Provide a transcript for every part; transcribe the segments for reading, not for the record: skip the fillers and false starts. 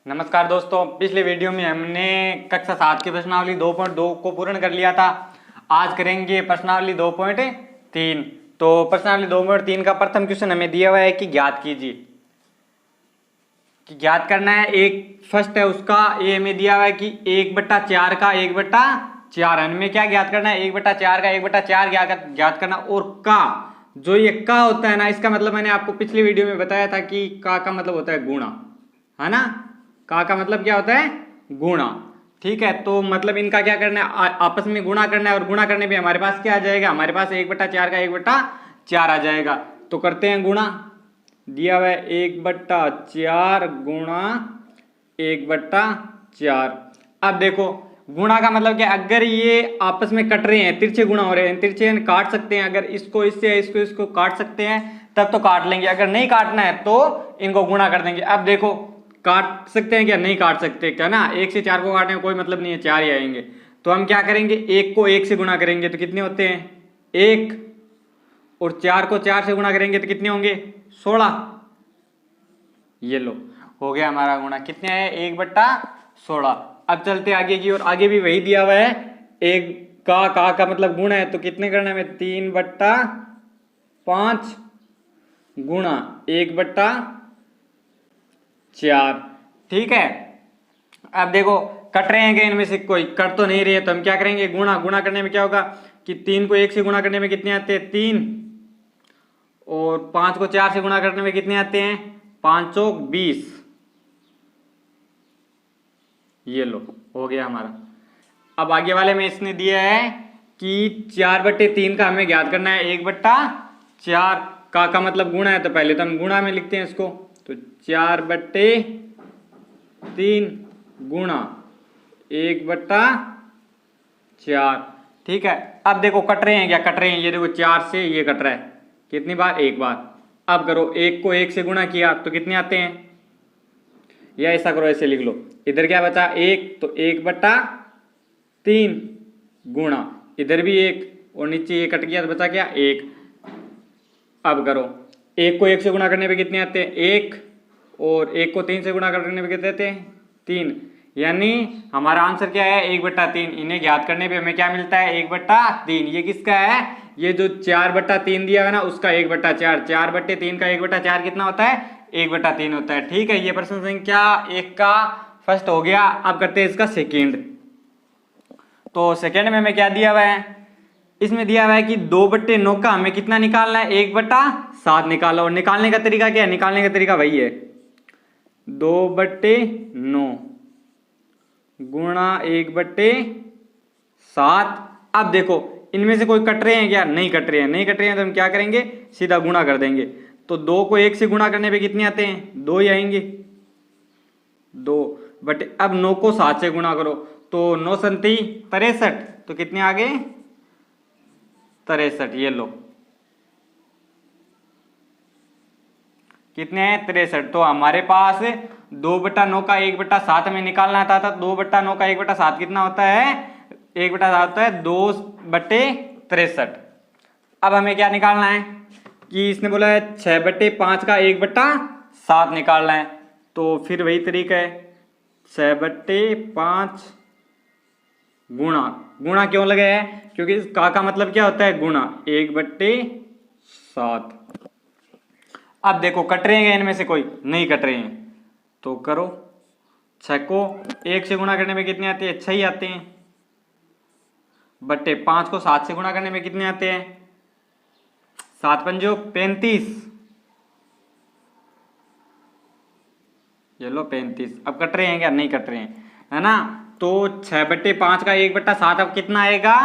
नमस्कार दोस्तों, पिछले वीडियो में हमने कक्षा 7 की प्रश्नावली 2.2 को पूर्ण कर लिया था। आज करेंगे प्रश्नावली 2.3। तो प्रश्नावली 2.3 का प्रथम क्वेश्चन हमें दिया हुआ है कि ज्ञात कीजिए, कि ज्ञात करना है। एक फर्स्ट है उसका, ये हमें दिया हुआ है कि 1/4 का 1/4 हमें क्या ज्ञात करना है, 1/4 का 1/4 ज्ञात करना। और का जो ये का होता है ना, इसका मतलब मैंने आपको पिछली वीडियो में बताया था कि का मतलब होता है गुणा, है ना। का मतलब क्या होता है, गुणा। ठीक है, तो मतलब इनका क्या करना है, आपस में गुणा करना है। और गुणा करने पे हमारे पास क्या आ जाएगा, हमारे पास 1/4 का 1/4 आ जाएगा। तो करते हैं गुणा। दिया हुआ है 1/4 गुणा 1/4। अब देखो गुणा का मतलब क्या, अगर ये आपस में कट रहे हैं, तिरछे गुणा हो रहे हैं, तिरछे काट सकते हैं। अगर इसको इससे इसको काट सकते हैं तब तो काट लेंगे, अगर नहीं काटना है तो इनको गुणा कर देंगे। अब देखो काट सकते हैं क्या, नहीं काट सकते क्या ना। 1 से 4 को काटने में कोई मतलब नहीं है, 4 ही आएंगे। तो हम क्या करेंगे, 1 को 1 से गुणा करेंगे तो कितने होते हैं 1, और 4 को 4 से गुणा करेंगे तो कितने होंगे 16। ये लो हो गया हमारा गुणा, कितने है 1/16। अब चलते आगे की और, आगे भी वही दिया हुआ है। एक का मतलब गुणा है, तो कितने करना है हमें 3/5 गुणा 1/4। ठीक है, अब देखो कट रहे हैं क्या इनमें से, कोई कट तो नहीं रही है, तो हम क्या करेंगे गुणा। गुणा करने में क्या होगा कि 3 को 1 से गुणा करने में कितने आते हैं 3, और 5 को 4 से गुणा करने में कितने आते हैं 5 चौक 20। ये लो हो गया हमारा। अब आगे वाले में इसने दिया है कि 4/3 का हमें ज्ञात करना है 1/4 का मतलब गुणा है, तो पहले तो हम गुणा में लिखते हैं इसको। तो 4/3 गुणा 1/4। ठीक है, अब देखो कट रहे हैं क्या, कट रहे हैं। ये देखो 4 से ये कट रहा है, कितनी बार, एक बार। अब करो 1 को 1 से गुणा किया तो कितने आते हैं, या ऐसा करो ऐसे लिख लो, इधर क्या बचा 1, तो 1/3 गुणा इधर भी 1, और नीचे ये कट गया तो बचा क्या 1। अब करो 1 को 1 से गुणा करने पे कितने आते हैं 1, और 1 को 3 से गुणा करने पे कितने आते हैं 3। यानी हमारा आंसर क्या है 1/3। इन्हें ज्ञात करने पे हमें क्या मिलता है 1/3। ये किसका है, ये जो 4/3 दिया है ना उसका 1/4। 4/3 का 1/4 कितना होता है 1/3 होता है। ठीक है, ये प्रश्न संख्या 1 का फर्स्ट हो गया। अब करते हैं इसका सेकेंड। तो सेकेंड में हमें क्या दिया हुआ है, इसमें दिया हुआ है कि 2/9 का हमें कितना निकालना है 1/7 निकालो। और निकालने का तरीका क्या है, निकालने का तरीका वही है 2/9 गुणा 1/7। अब देखो इनमें से कोई कट रहे हैं क्या, नहीं कट रहे हैं। नहीं कट रहे हैं तो हम क्या करेंगे, सीधा गुणा कर देंगे। तो 2 को 1 से गुणा करने पे कितने आते हैं 2 ही आएंगे, 2 बटे। अब 9 को 7 से गुणा करो तो 9 संती 63, तो कितने आ गए 63। ये लो कितने हैं 63। तो हमारे पास 2/9 का 1/7 हमें निकालना था। 2/9 का 1/7 कितना होता है 1/7 होता है 2/63। अब हमें क्या निकालना है कि इसने बोला है 6/5 का 1/7 निकालना है। तो फिर वही तरीका है 6/5 गुणा, गुणा क्यों लगे है, क्योंकि का मतलब क्या होता है गुणा 1/7। अब देखो कट रहे हैं इनमें से कोई, नहीं कट रहे हैं, तो करो 6 को 1 से गुणा करने में कितने आते हैं 6 ही आते हैं, बट्टे 5 को 7 से गुणा करने में कितने आते हैं 7 पंजो 35। ये लो 35। अब कट रहे हैं क्या, नहीं कट रहे हैं, है ना। तो 6/5 का 1/7 अब कितना आएगा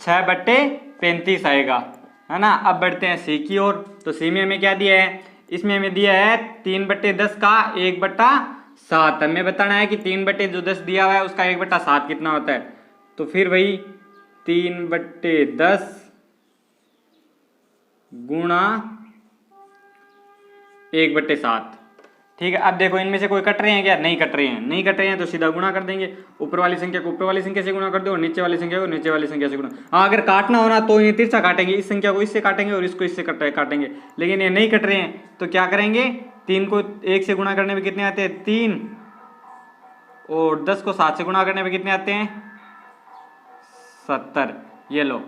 6/35 आएगा, है ना। अब बढ़ते हैं सी की ओर। तो सी में हमें क्या दिया है, इसमें हमें दिया है 3/10 का 1/7। हमें बताना है कि 3/10 दिया हुआ है उसका 1/7 कितना होता है। तो फिर वही 3/10 गुणा 1/7। ठीक है, अब देखो इनमें से कोई कट रहे हैं क्या, नहीं कट रहे हैं। नहीं कट रहे हैं तो सीधा गुणा कर देंगे, ऊपर वाली संख्या को ऊपर वाली संख्या से गुणा कर दो, और नीचे वाली संख्या को नीचे वाली संख्या से गुणा। हाँ, अगर काटना होना तो इन्हें तिरछा काटेंगे, इस संख्या को इससे काटेंगे और इसको इससे काटेंगे। लेकिन ये नहीं कट रहे हैं तो क्या करेंगे, 3 को 1 से गुणा करने में कितने आते हैं 3, और 10 को 7 से गुणा करने पे कितने आते हैं? 70। ये लो,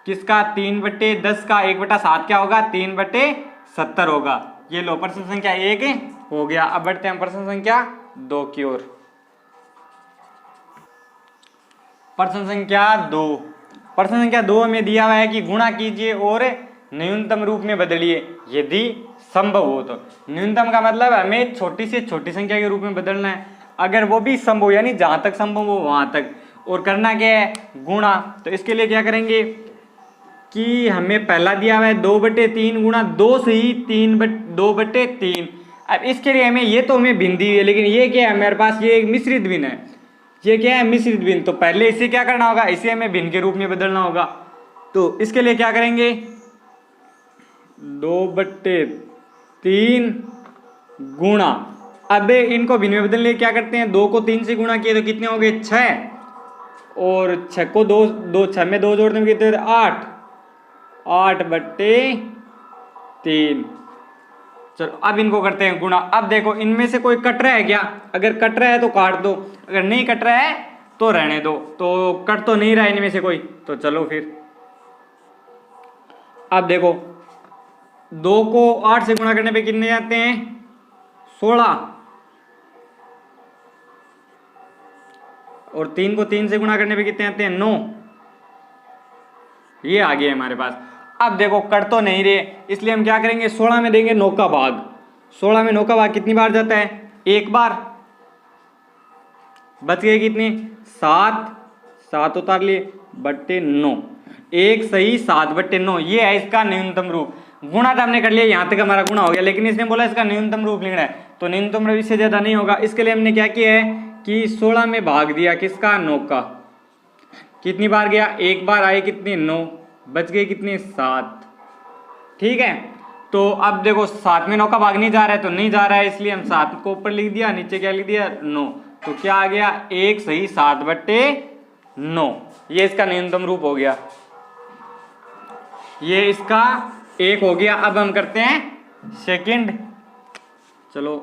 किसका 3/10 का 1/7 क्या होगा? 3/70 होगा। ये लो, प्रश्न संख्या 1 हो गया। अब बढ़ते हैं प्रश्न संख्या 2 की ओर। प्रश्न संख्या 2। प्रश्न संख्या 2 में दिया हुआ है कि गुणा कीजिए और न्यूनतम रूप में बदलिए यदि संभव हो तो। न्यूनतम का मतलब हमें छोटी से छोटी संख्या के रूप में बदलना है, अगर वो भी संभव यानी जहां तक संभव हो वहां तक। और करना क्या है? गुणा। तो इसके लिए क्या करेंगे कि हमें पहला दिया हुआ है 2/3 गुणा 2 से ही 2/3। अब इसके लिए हमें ये तो हमें भिन्न दी है, लेकिन ये क्या है हमारे पास? ये एक मिश्रित भिन्न है। ये क्या है? मिश्रित भिन्न। तो पहले इसे क्या करना होगा? इसे हमें भिन्न के रूप में बदलना होगा। तो इसके लिए क्या करेंगे? 2/3 गुणा, अब इनको भिन्न में बदलने क्या करते हैं? 2 को 3 से गुणा किए तो कितने हो गए? 6। और 6 को 2 6 में 2 जोड़ने में कितने? 8। 8/3। चलो अब इनको करते हैं गुणा। अब देखो इनमें से कोई कट रहा है क्या? अगर कट रहा है तो काट दो, अगर नहीं कट रहा है तो रहने दो। तो कट तो नहीं रहा है इनमें से कोई, तो चलो फिर। अब देखो 2 को 8 से गुणा करने पे कितने आते हैं? 16। और 3 को 3 से गुणा करने पे कितने आते हैं? 9। ये आ गया हमारे पास। अब देखो कट तो नहीं रहे, इसलिए हम क्या करेंगे? 16 में देंगे 9 का भाग। 16 में 9 का भाग कितनी बार जाता है? 1 बार। बच गए कितने? 7। 7 उतार लिए बट्टे 9। 1 सही 7/9। ये है इसका न्यूनतम रूप। गुणा तो हमने कर लिया, यहां तक हमारा गुणा हो गया, लेकिन इसने बोला इसका न्यूनतम रूप लिखना है, तो न्यूनतम रूप इससे ज्यादा नहीं होगा। इसके लिए हमने क्या किया है कि 16 में भाग दिया किसका? 9 का। कितनी बार गया? 1 बार आए कितने? 9। बच गए कितने? 7। ठीक है। तो अब देखो 7 में 9 का भाग नहीं जा रहा है, तो नहीं जा रहा है, इसलिए हम 7 को ऊपर लिख दिया, नीचे क्या लिख दिया? 9। तो क्या आ गया? 1 सही 7/9। ये इसका न्यूनतम रूप हो गया। ये इसका 1 हो गया। अब हम करते हैं सेकंड। चलो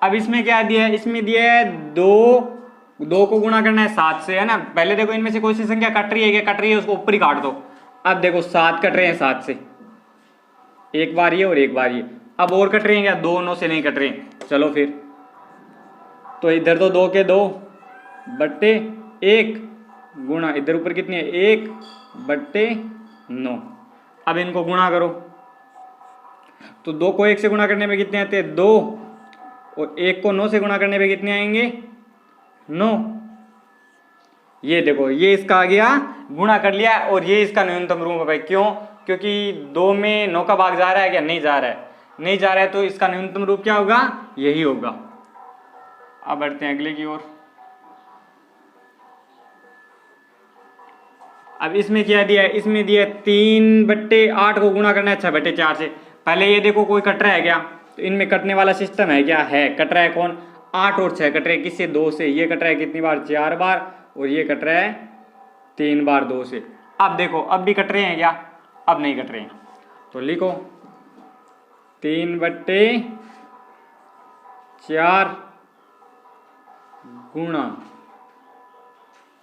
अब इसमें क्या दिया है? इसमें दिया है 2 को गुणा करना है 7 से, है ना। पहले देखो इनमें से कोई सी संख्या कट रही है क्या? कट रही है, उसको ऊपर ही काट दो। अब देखो 7 कट रहे हैं 7 से, एक बार ये और एक बार ये। अब और कट रहे हैं क्या? 2 9 से नहीं कट रहे हैं। चलो फिर, तो इधर तो 2 के 2/1 गुणा इधर ऊपर कितनी है? 1/9। अब इनको गुणा करो, तो 2 को 1 से गुणा करने में कितने आते हैं? 2। और 1 को 9 से गुणा करने पे कितने आएंगे? 9। ये देखो ये इसका आ गया, गुणा कर लिया, और ये इसका न्यूनतम रूप है भाई। क्यों? क्योंकि 2 में 9 का भाग जा रहा है क्या? नहीं जा रहा है। नहीं जा रहा है तो इसका न्यूनतम रूप क्या होगा? यही होगा। अब बढ़ते हैं अगले की ओर। अब इसमें क्या दिया है? इसमें दिया है 3/8 को गुणा करना है 6/4 से। पहले ये देखो कोई कट रहा है क्या? तो इनमें कटने वाला सिस्टम है क्या? है। कट रहा है कौन? 8 और 6 कट रहे हैं। किससे? 2 से। ये कट रहा है कितनी बार? 4 बार। और ये कट रहा है 3 बार 2 से। अब देखो अब भी कट रहे हैं क्या? अब नहीं कट रहे हैं, तो लिखो 3/4 गुणा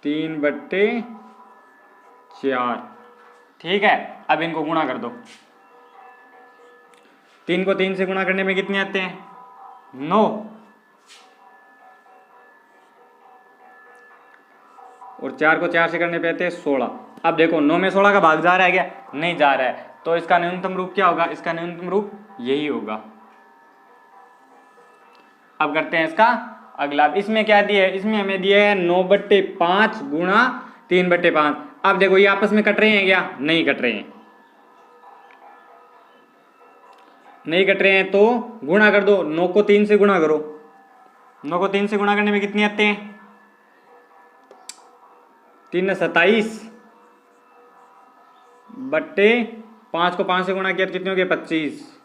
3/4। ठीक है। अब इनको गुणा कर दो। 3 को 3 से गुणा करने में कितने आते हैं? 9। और 4 को 4 से करने पे आते हैं 16। अब देखो 9 में 16 का भाग जा रहा है क्या? नहीं जा रहा है, तो इसका न्यूनतम रूप क्या होगा? इसका न्यूनतम रूप यही होगा। अब करते हैं इसका अगला। इसमें क्या दिया है? इसमें हमें दिया है 9/5 गुणा 3/5। अब देखो ये आपस में कट रहे हैं क्या? नहीं कट रहे हैं। नहीं कट रहे हैं तो गुणा कर दो। 9 को 3 से गुणा करो। 9 को 3 से गुणा करने में कितने आते हैं? 3 27 बट्टे 5 को 5 से गुणा किया कितने हो गए? 25।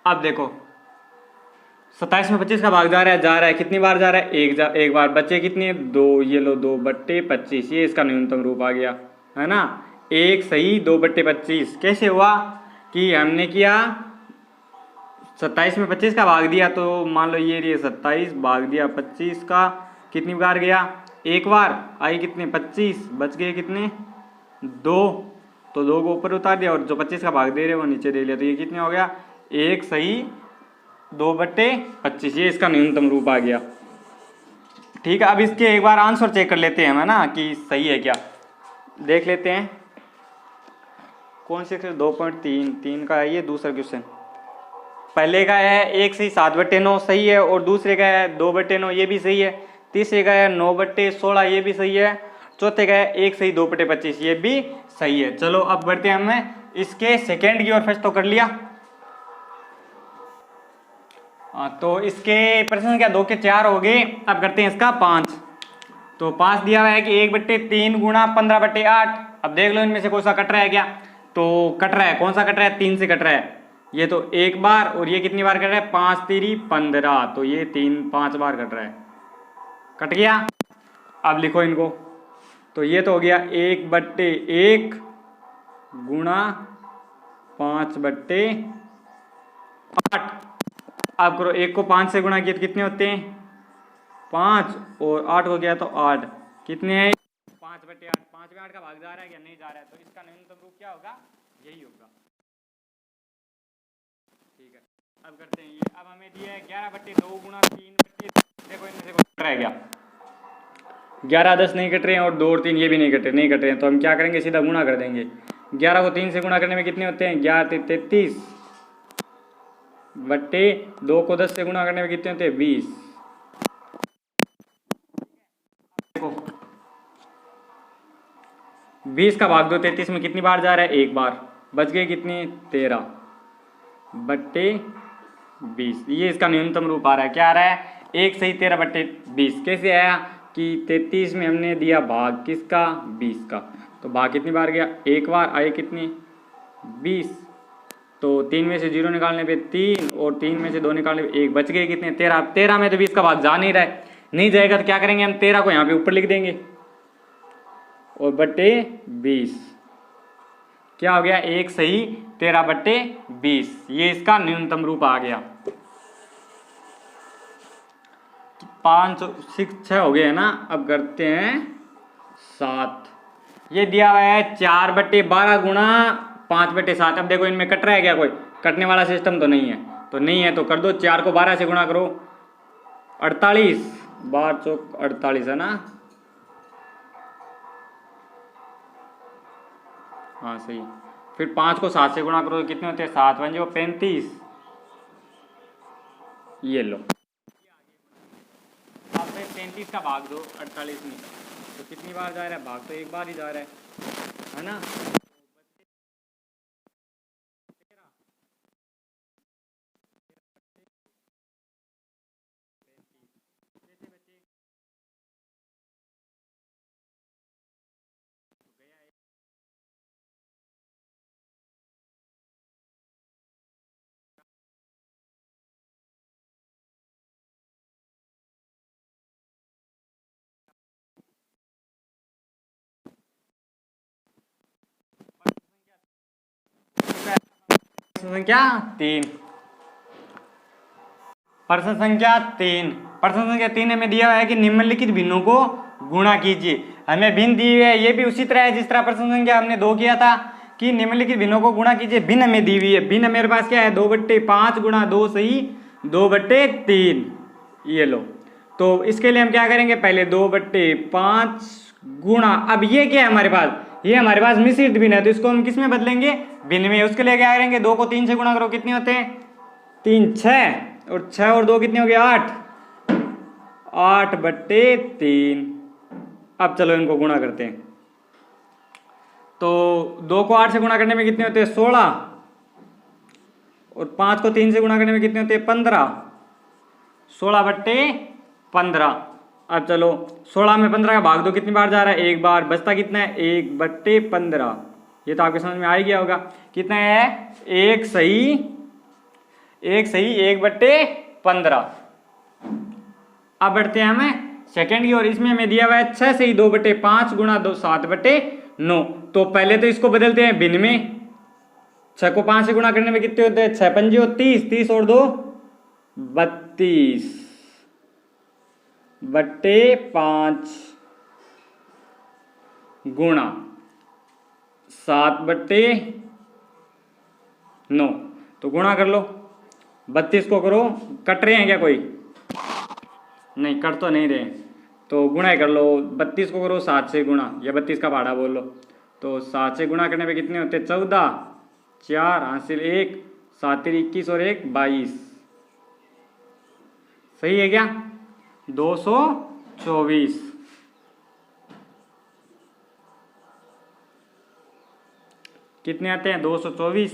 अब देखो 27 में 25 का भाग जा रहा है कितनी बार जा रहा है? एक बार। बच्चे कितने? 2। ये लो 2/25। ये इसका न्यूनतम रूप आ गया, है ना। 1 सही 2/25। कैसे हुआ? कि हमने किया 27 में 25 का भाग दिया, तो मान लो ये 27 भाग दिया 25 का, कितनी बार गया? एक बार। आई कितने? 25, बच गए कितने? 2, तो 2 को ऊपर उतार दिया और जो 25 का भाग दे रहे वो नीचे दे लिया, तो ये कितने हो गया? 1 सही 2/25, ये इसका न्यूनतम रूप आ गया। ठीक है, अब इसके एक बार आंसर चेक कर लेते हैं हम, है ना, कि सही है क्या, देख लेते हैं। कौन से? 2.3 का है ये दूसरा क्वेश्चन। पहले का है 1 सही 7/9 सही है, और दूसरे का है 2/9 ये भी सही है, तीसरे का है 9/16 ये भी सही है, चौथे का है 1 सही 2/25 ये भी सही है। चलो अब बढ़ते हैं, हमने इसके सेकेंड की ओर फर्स्ट तो कर लिया। तो इसके प्रश्न संख्या 2 के 4 हो गए। अब करते हैं इसका 5। तो 5 दिया हुआ है कि 1/3 गुणा 15/8। अब देख लो इनमें से कौन सा कट रहा है क्या, तो कट रहा है, कौन सा कट रहा है? 3 से कट रहा है। ये तो एक बार, और ये कितनी बार कट रहा है? 5 3 15, तो ये 5 बार कट रहा है, कट गया। अब लिखो इनको, तो ये तो हो गया 1/1 गुणा 5/8। अब करो, 1 को 5 से गुणा किया तो कितने होते हैं? 5, और 8 हो गया तो 8, कितने हैं? 5/8। 5 में 8 का भाग जा रहा है क्या? नहीं जा रहा है, तो इसका न्यूनतम रूप क्या होगा? यही होगा। ठीक है, अब करते हैं ये। अब हमें दिया है 11/2 गुणा 3/, देखो इनमें से कट रहा है क्या? 11 10 नहीं कट रहे हैं, और 2 और 3 ये भी नहीं कट रहे हैं, तो हम क्या करेंगे? सीधा गुणा कर देंगे। 11 को 3 से गुणा करने में कितने होते हैं? 11 33 बट्टे 2 को 10 से गुणा करने में कितने होते हैं? 20। देखो 20 का भाग दो 33 में कितनी बार जा रहा है? एक बार, बच गए कितने? 13/20। ये इसका न्यूनतम रूप आ रहा है। क्या आ रहा है? 1 सही 13/20। कैसे आया? कि 33 में हमने दिया भाग किसका? 20 का, तो भाग कितनी बार गया? एक बार। आए कितनी? 20। तो 3 में से 0 निकालने पे 3, और 3 में से 2 निकालने पे 1, बच गए कितने? 13। 13 में तो 20 का भाग जा नहीं रहा है, नहीं जाएगा तो क्या करेंगे? हम 13 को यहाँ पे ऊपर लिख देंगे, और बट्टे 20, क्या हो गया? 1 सही 13/20। ये इसका न्यूनतम रूप आ गया। 5 6 6 हो गए है ना। अब करते हैं 7। ये दिया हुआ है 4/12 गुणा 5/7। अब देखो इनमें कट रहा है क्या? कोई कटने वाला सिस्टम तो नहीं है, तो कर दो। 4 को 12 से गुणा करो, 48, 12 चौक 48 है ना। हाँ सही। फिर 5 को 7 से गुणा करो तो कितने होते हैं? 7 पंजे 35। ये लो, अब 35 का भाग दो 48 में, तो कितनी बार जा रहा है? भाग तो एक बार ही जा रहा है ना। संख्या 3। प्रश्न संख्या 3। प्रश्न संख्या 3 हमें दिया हुआ है कि निम्नलिखित भिन्नों को गुणा कीजिए। हमें भिन्न दी हुई है, ये भी उसी तरह है जिस तरह प्रश्न संख्या हमने 2 किया था, कि निम्नलिखित भिन्नों को गुणा कीजिए। भिन्न हमें दी हुई है। भिन्न मेरे पास क्या है? 2/5 गुणा 2 सही 2/3। ये लो, तो इसके लिए हम क्या करेंगे? पहले 2/5 गुणा, अब ये क्या है हमारे पास? ये हमारे पास मिश्रित भिन्न है, तो इसको हम किस में बदलेंगे? भिन्न में। उसके लिए क्या करेंगे? 2 को 3 से गुणा करो, कितने होते हैं? 3 6, और 6 और 2 कितने हो गए? 8। 8/3। अब चलो इनको गुणा करते हैं। तो 2 को 8 से गुणा करने में कितने होते हैं? 16, और 5 को 3 से गुणा करने में कितने होते हैं? 15। 16/15। अब चलो 16 में 15 का भाग दो, कितनी बार जा रहा है? एक बार, बचता कितना है? 1/15। ये तो आपके समझ में आ ही गया होगा। कितना है? 1 सही 1/15। अब बढ़ते हैं हमें सेकेंड की, और इसमें हमें दिया हुआ है 6 सही 2/5 गुणा 2 7/9। तो पहले तो इसको बदलते हैं भिन्न में। 6 को 5 से गुणा करने में कितने होते हैं? 6 पंजे 30, 30 और 2 32 बट्टे 5 गुणा 7 बट्टे 9। तो गुणा कर लो। 32 को करो, कट रहे हैं क्या कोई? नहीं, कट तो नहीं रहे, तो गुणा कर लो। 32 को करो 7 से गुणा, या 32 का भाड़ा बोल लो। तो 7 से गुणा करने में कितने होते हैं? 14, 4 हासिल 1, 7 21 और 1 22। सही है क्या? 224 कितने आते हैं? 224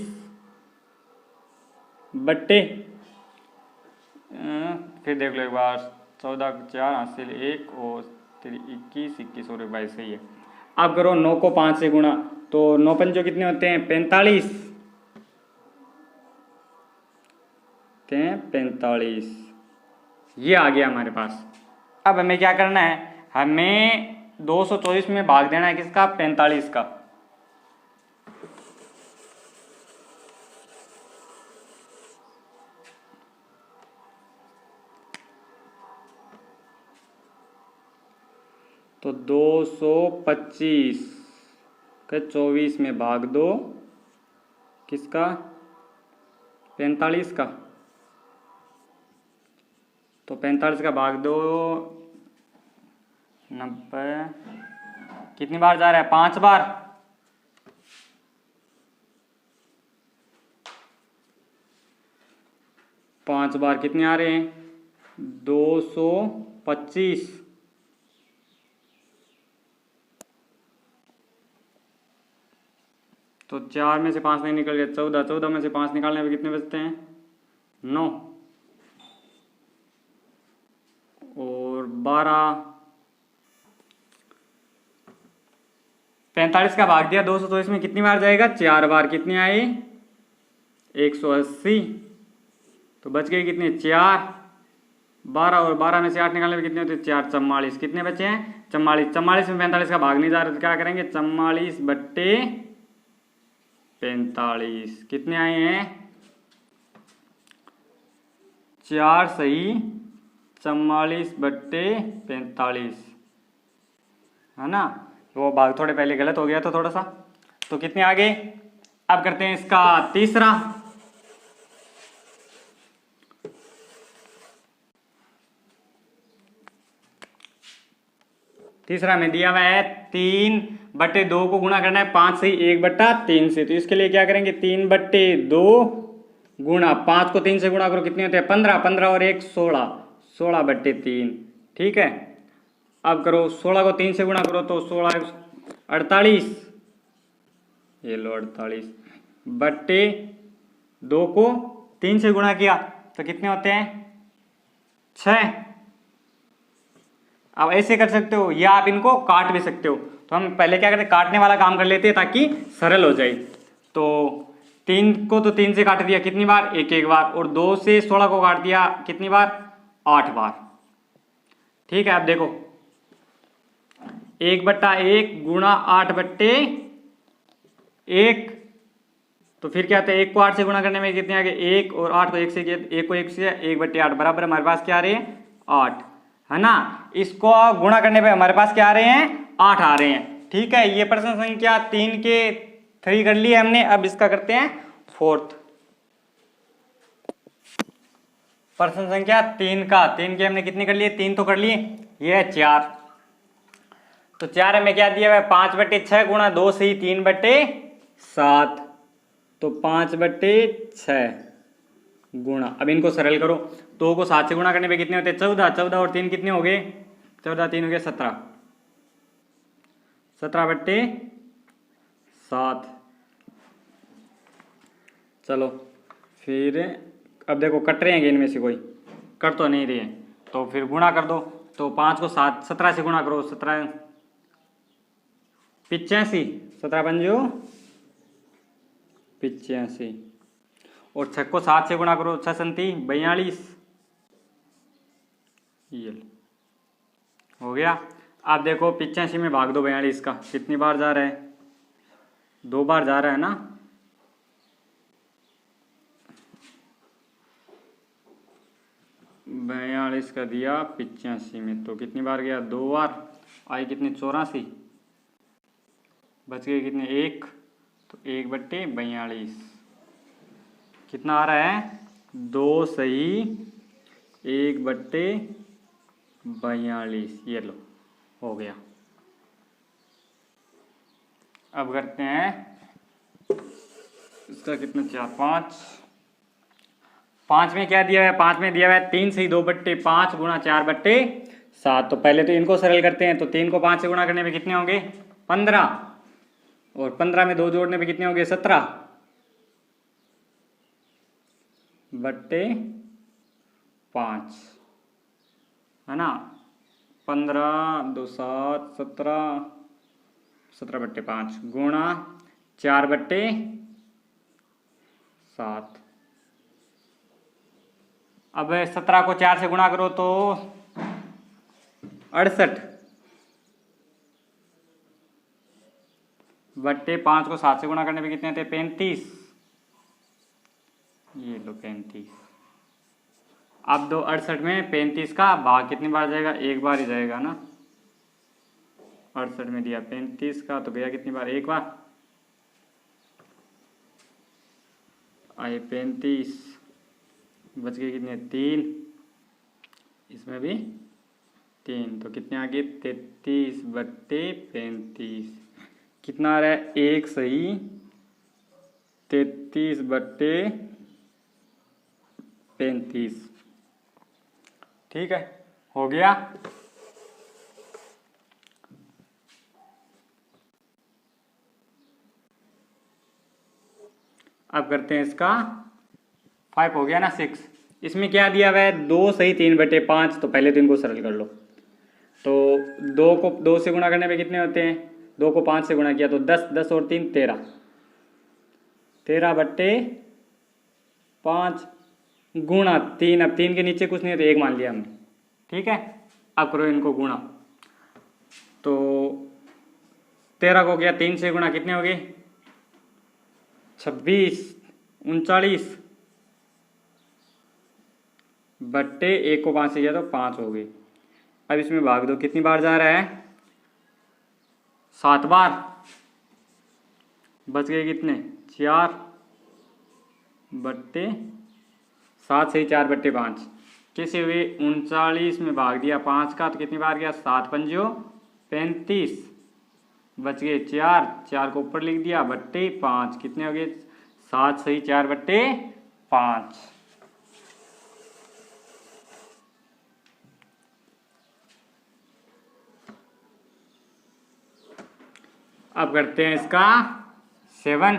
बट्टे फिर देख लो एक बार, 14 4 हासिल 1 और 21 21 और 22। सही है। अब करो 9 को 5 से गुणा, तो 9 पंजो कितने होते हैं? 45 45 ये आ गया हमारे पास। अब हमें क्या करना है? हमें 224 में भाग देना है किसका? 45 का। तो 225 के 24 में भाग दो किसका? 45 का। तो 45 का भाग दो 90, कितनी बार जा रहा है? 5 बार। 5 बार कितने आ रहे हैं? 225। तो 4 में से 5 नहीं निकल गया, 14, 14 में से 5 निकालने में कितने बचते हैं? 9 और 12। 45 का भाग दिया 224 में, कितनी बार जाएगा? 4 बार। कितने आए? 180। तो बच गए कितने? 4। 12 और 12 में से 8 निकालने में कितने होते? 4 44। कितने बचे हैं? 44। 44 में 45 का भाग नहीं जा रहा, तो क्या करेंगे? 44 बट्टे 45। कितने आए हैं? 4 सही 44 बट्टे 45 है ना। वो भाग थोड़े पहले गलत हो गया था थोड़ा सा। तो कितने आ गए? अब करते हैं इसका तीसरा। तीसरा में दिया हुआ है 3 बट्टे 2 को गुणा करना है 5 से 1 बट्टा 3 से। तो इसके लिए क्या करेंगे? 3 बट्टे 2 गुणा 5 को 3 से गुणा करो, कितने होते हैं? 15। 15 और 1 16, 16 बट्टे 3। ठीक है। अब करो 16 को 3 से गुणा करो, तो 16 48, ये लो 48 बट्टे 2 को 3 से गुणा किया तो कितने होते हैं? 6। अब ऐसे कर सकते हो, या आप इनको काट भी सकते हो। तो हम पहले क्या करते हैं? काटने वाला काम कर लेते हैं ताकि सरल हो जाए। तो 3 को तो 3 से काट दिया, कितनी बार? 1 1 बार। और 2 से 16 को काट दिया, कितनी बार? 8 बार। ठीक है। अब देखो 1 बट्टा 1 गुणा 8 बट्टे 1, तो फिर क्या होता है? 1 को 8 से गुणा करने में कितने आ गए? 1 और 8 को 1 से किया, 1 को 1 से 1 बट्टे 8 बराबर हमारे पास क्या आ रहे हैं? 8 है ना। इसको गुणा करने पे हमारे पास क्या आ रहे हैं? 8 आ रहे हैं। ठीक है। ये प्रश्न संख्या 3 के 3 कर लिए हमने। अब इसका करते हैं 4th प्रश्न संख्या 3 का। 3 के हमने कितने कर लिए? 3 तो कर लिए। ये है 4। तो 4 में क्या दिया हुआ है? 5 बट्टे 6 गुणा 2 से ही 3 बट्टे 7, तो 5 बट्टे 6 गुणा। अब इनको सरल करो। 2 को 7 से गुणा करने पे कितने होते हैं? 14। 14 और 3 कितने हो गए? 14 3 हो गए 17, 17 बट्टे 7। चलो फिर अब देखो कट रहे हैं इनमें से कोई? कट तो नहीं रहे हैं, तो फिर गुणा कर दो। तो 5 को 17 से गुणा करो, 17 85, 17 पंजो 85। और 6 को 7 से गुणा करो, 6 संती 42, ये हो गया। आप देखो 85 में भाग दो 42 का, कितनी बार जा रहा है? 2 बार जा रहा है ना। 42 का दिया 85 में, तो कितनी बार गया? 2 बार। आई कितनी? 84। बच गए कितने? 1, तो 1/42 कितना आ रहा है? 2 सही 1/42। ये लो, हो गया। अब करते हैं इसका कितना? 4 5। 5 में क्या दिया है? 5 में दिया हुआ है 3 सही 2/5 गुणा 4/7। तो पहले तो इनको सरल करते हैं। तो 3 को 5 से गुणा करने पे कितने होंगे? 15, और 15 में 2 जोड़ने पे कितने होंगे? 17/5, है ना। 15 2 7 17, 17/5 गुणा 4/7। अब 17 को 4 से गुणा करो तो 68/5 को 7 से गुणा करने पे कितने थे? 35। ये लो 35। अब दो 68 में 35 का भाग कितनी बार जाएगा? एक बार ही जाएगा ना। 68 में दिया 35 का, तो गया कितनी बार? एक बार। आए 35, बच गए कितने? 3। इसमें भी 3, तो कितने आगे? 33/35। कितना आ रहा है? 1 सही 33/35। ठीक है, हो गया। अब करते हैं इसका 5। हो गया ना 6। इसमें क्या दिया हुआ है? 2 सही 3/5। तो पहले तो इनको सरल कर लो। तो 2 को 2 से गुणा करने पे कितने होते हैं? 2 को 5 से गुणा किया तो 10, 10 और 3 13, 13/5 गुणा 3। अब 3 के नीचे कुछ नहीं है तो 1 मान लिया हमने। ठीक है, अब करो इनको गुणा। तो 13 को गया 3 से गुणा, कितने हो गए? 26 39/1 को 5 से किया तो 5 हो गए। अब इसमें भाग दो, कितनी बार जा रहा है? 7 बार। बच गए कितने? 4/7 से 4/5 कैसे हुए? 39 में भाग दिया 5 का, तो कितनी बार गया? 7 पंजो 35। बच गए 4, 4 को ऊपर लिख दिया बट्टे 5, कितने हो गए? 7 सही 4/5। अब करते हैं इसका 7।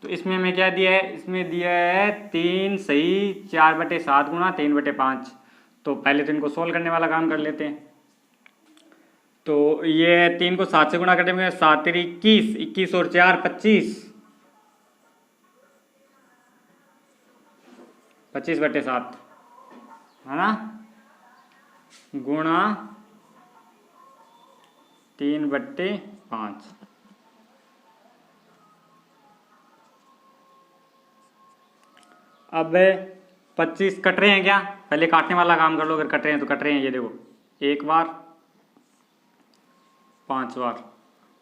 तो इसमें हमें क्या दिया है? इसमें दिया है 3 सही 4/7 गुणा 3/5। तो पहले तो इनको सोल्व करने वाला काम कर लेते हैं। तो ये 3 को 7 से गुणा करने में 7 तेरी 21, 21 और 4 25, 25/7, है ना, गुणा 3/5। अब 25 कट रहे हैं क्या? पहले काटने वाला काम कर लो। अगर कट रहे हैं तो कट रहे हैं। ये देखो, 1 बार 5 बार,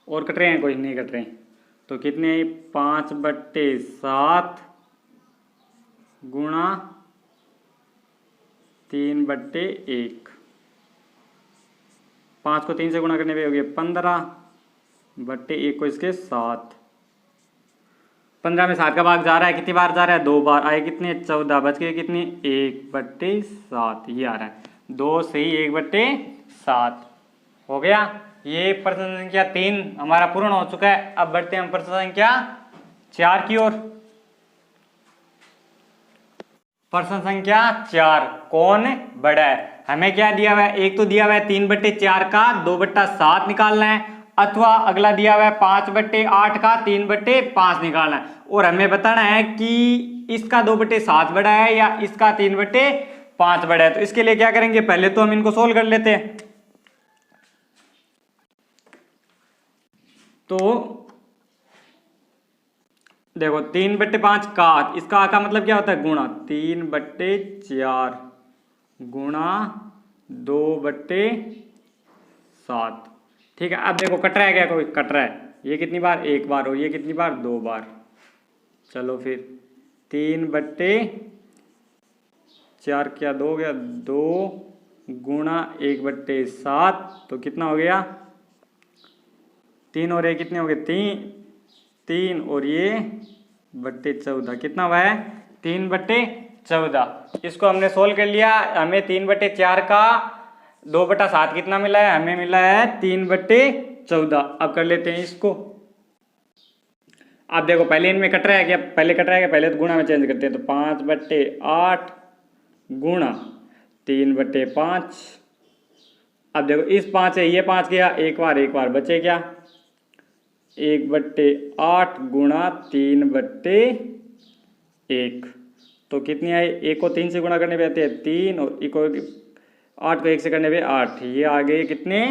और कट रहे हैं? कोई नहीं कट रहे हैं। तो कितने? 5/7 गुणा 3/1। 5 को 3 से गुणा करने पे हो गया 15/1 को इसके 7। 15 में 7 का भाग जा रहा है, कितनी बार जा रहा है? 2 बार। आए कितने? 14। बच गए कितने? 1/7। ये आ रहा है 2 सही 1/7। हो गया। ये प्रश्न संख्या 3 हमारा पूर्ण हो चुका है। अब बढ़ते हैं हम प्रश्न संख्या 4 की ओर। प्रश्न संख्या 4, कौन बड़ा है? हमें क्या दिया हुआ है? एक तो दिया हुआ है 3/4 का 2/7 निकालना है, अथवा अगला दिया हुआ है 5/8 का 3/5 निकालना है। और हमें बताना है कि इसका 2/7 बड़ा है या इसका 3/5 बड़ा है। तो इसके लिए क्या करेंगे? पहले तो हम इनको सोल्व कर लेते हैं। तो देखो 3/5 का, इसका का मतलब क्या होता है? गुणा 3/4 गुणा 2/7। ठीक है, अब देखो कट रहा है क्या, कोई कट रहा है, ये कितनी बार, एक बार, और ये कितनी बार, 2 बार। चलो फिर 3/4 क्या 2 गया, 2 गुणा 1/7 तो कितना हो गया, 3 और ये कितने हो गए, 3 और ये बट्टे 14 कितना हुआ है, 3/14। इसको हमने सोल्व कर लिया, हमें 3/4 का 2/7 कितना मिला है, हमें मिला है 3/14। अब कर लेते हैं इसको। आप देखो पहले इनमें कट रहा है क्या, पहले कट रहा है क्या, पहले तो गुणा में चेंज करते हैं, तो 5/8 गुणा 3/5। अब देखो इस 5 है, ये 5 गया, एक बार बचे क्या, 1/8 गुणा 3/1 तो कितनी आई, 1 को 3 से गुणा करने पे आते हैं 3 और 8 को 1 से करने पे 8, ये आ गए कितने,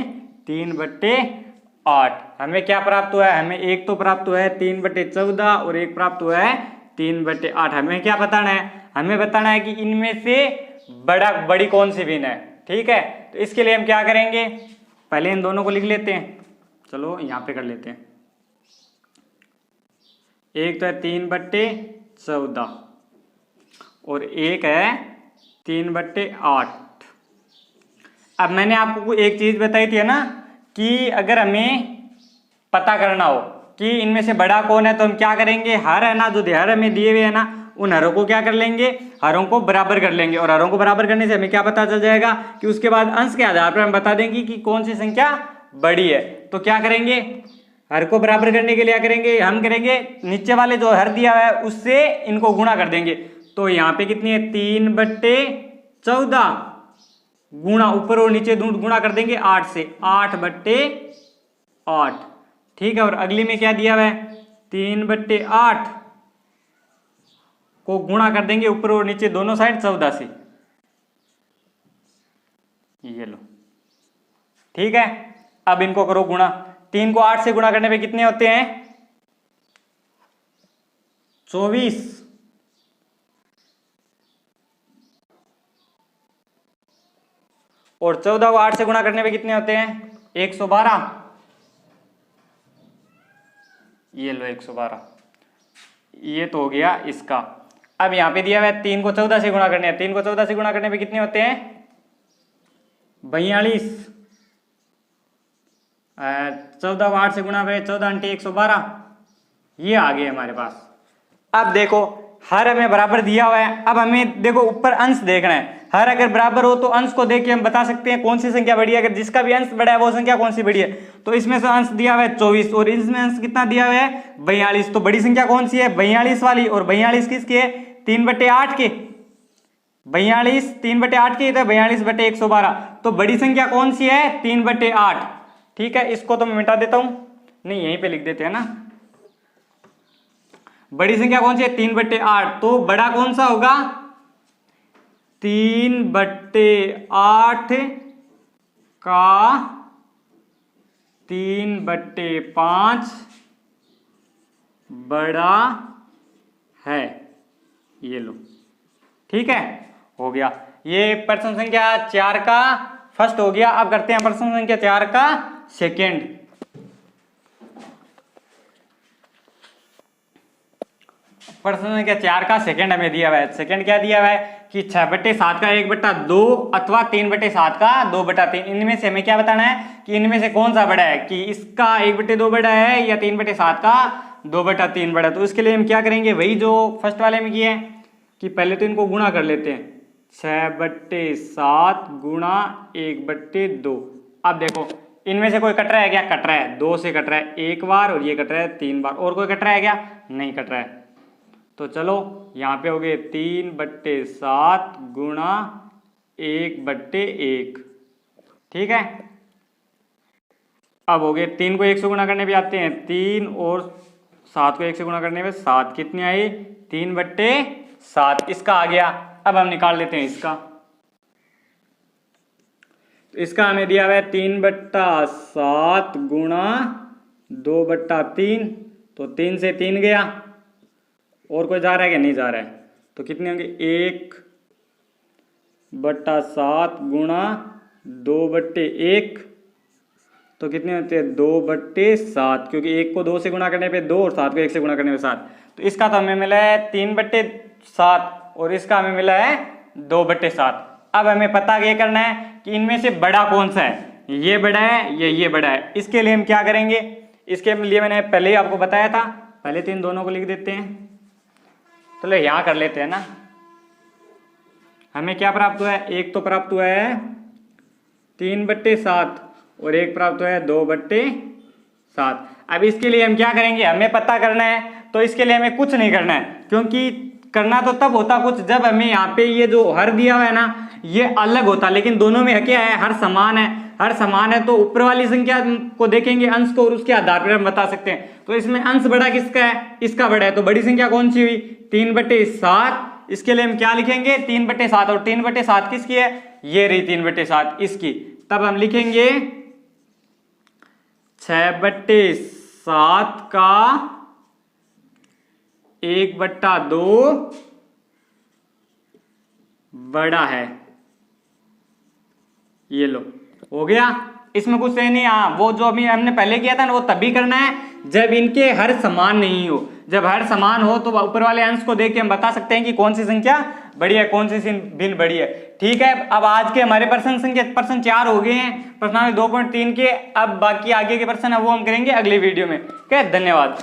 3/8। हमें क्या प्राप्त हुआ है, हमें एक तो प्राप्त हुआ है 3/14 और एक प्राप्त हुआ है 3/8। हमें क्या बताना है, हमें बताना है कि इनमें से बड़ी कौन सी भिन्न है। ठीक है, तो इसके लिए हम क्या करेंगे, पहले इन दोनों को लिख लेते हैं। चलो यहाँ पे कर लेते हैं, एक तो है 3/14 और एक है 3/8। अब मैंने आपको एक चीज बताई थी ना कि अगर हमें पता करना हो कि इनमें से बड़ा कौन है तो हम क्या करेंगे, हर है ना, जो हर हमें दिए हुए है ना, उन हरों को क्या कर लेंगे, हरों को बराबर कर लेंगे, और हरों को बराबर करने से हमें क्या पता चल जाएगा कि उसके बाद अंश के आधार पर हम बता देंगे कि कौन सी संख्या बड़ी है। तो क्या करेंगे, हर को बराबर करने के लिए क्या करेंगे, हम करेंगे नीचे वाले जो हर दिया हुआ है उससे इनको गुणा कर देंगे। तो यहाँ पे कितनी है, 3/14 गुणा ऊपर और नीचे गुणा कर देंगे 8 से, 8/8। ठीक है, और अगली में क्या दिया हुआ है, 3/8 को गुणा कर देंगे ऊपर और नीचे दोनों साइड 14 से, ये लो। ठीक है, अब इनको करो गुणा, 3 को 8 से गुणा करने पे कितने होते हैं, 24, और 14 को 8 से गुणा करने पे कितने होते हैं, 112। ये लो 112, ये तो हो गया इसका। अब यहां पे दिया हुआ है 3 को 14 से गुणा करने हैं, 3 को 14 से गुणा करने पे कितने होते हैं, 42। 14 को 8 से गुणा पे 14 × 112, ये आ गए हमारे पास। अब देखो हर हमें बराबर दिया हुआ है, अब हमें देखो ऊपर अंश देखना है, हर अगर बराबर हो तो अंश को देख के हम बता सकते हैं कौन सी संख्या बड़ी है, अगर जिसका भी अंश बड़ा है वो संख्या कौन सी बड़ी है। तो इसमें से अंश दिया हुआ है 24 और इसमें अंश कितना दिया हुआ है, 42। तो बड़ी संख्या कौन सी है, 42 वाली, और 42 किसकी है, 3/8 के, 42 3/8 की, तो 42/112। तो बड़ी संख्या कौन सी है, 3/8। ठीक है, इसको तो मैं मिटा देता हूं, नहीं यहीं पे लिख देते हैं ना, बड़ी संख्या कौन सी है, 3/8। तो बड़ा कौन सा होगा, 3/8 का 3/5 बड़ा है, ये लो। ठीक है, हो गया, ये प्रश्न संख्या 4 का फर्स्ट हो गया। अब करते हैं प्रश्न संख्या 4 का सेकेंड। प्रश्न संख्या 4 का सेकंड हमें दिया हुआ है। सेकंड क्या दिया हुआ है कि 6/7 का 1/2 अथवा 3/7 का 2/3, इनमें से हमें क्या बताना है कि इनमें से कौन सा बड़ा है, कि इसका 1/2 बड़ा है या 3/7 का 2/3 बड़ा है। तो इसके लिए हम क्या करेंगे, वही जो फर्स्ट वाले में किए हैं कि पहले तो इनको गुणा कर लेते हैं, 6/7 गुणा 1/2। अब देखो इनमें से कोई कट रहा है क्या, कट रहा है, 2 से कट रहा है एक बार, और ये कट रहा है 3 बार, और कोई कट रहा है क्या, नहीं कट रहा है। तो चलो यहाँ पे हो गए 3/7 गुणा 1/1। ठीक है, अब हो गए 3 को 1 से गुणा करने पे आते हैं 3, और 7 को 1 से गुणा करने पे 7, कितनी आई, 3/7, इसका आ गया। अब हम निकाल लेते हैं इसका, तो इसका हमें दिया हुआ है 3/7 गुणा 2/3, तो 3 से 3 गया, और कोई जा रहा है क्या, नहीं जा रहा है, तो कितने होंगे, 1 बट्टा 7 गुणा 2/1, तो कितने होते हैं 2/7, क्योंकि 1 को 2 से गुणा करने पे 2 और 7 को 1 से गुणा करने पे 7। तो इसका तो हमें मिला है 3/7 और इसका हमें मिला है 2/7। अब हमें पता ये करना है कि इनमें से बड़ा कौन सा है, ये बड़ा है ये बड़ा है। इसके लिए हम क्या करेंगे, इसके लिए मैंने पहले ही आपको बताया था, पहले तो इन दोनों को लिख देते हैं। चलो यहां कर लेते हैं ना। हमें क्या प्राप्त हुआ है, एक तो प्राप्त हुआ है 3/7 और एक प्राप्त हुआ है 2/7। अब इसके लिए हम क्या करेंगे, हमें पता करना है, तो इसके लिए हमें कुछ नहीं करना है, क्योंकि करना तो तब होता कुछ जब हमें यहाँ पे ये जो हर दिया हुआ है ना ये अलग होता, लेकिन दोनों में क्या है, हर समान है। हर समान है तो ऊपर वाली संख्या को देखेंगे अंश को और उसके आधार पर हम बता सकते हैं। तो इसमें अंश बड़ा किसका है, इसका बड़ा है, तो बड़ी संख्या कौन सी हुई 3/7। इसके लिए हम क्या लिखेंगे 3/7, और 3/7 किसकी है, ये रही 3/7 इसकी। तब हम लिखेंगे 6/7 का 1/2 बड़ा है। ये लो हो गया, इसमें कुछ है नहीं। हाँ वो जो अभी हमने पहले किया था ना वो तभी करना है जब इनके हर समान नहीं हो। जब हर समान हो तो ऊपर वाले अंश को देख के हम बता सकते हैं कि कौन सी संख्या बड़ी है, कौन सी भिन्न बड़ी है। ठीक है, अब आज के हमारे प्रश्न 4 हो गए हैं प्रश्नावली 2.3 के। अब बाकी आगे के प्रश्न है वो हम करेंगे अगली वीडियो में। ठीक है, धन्यवाद।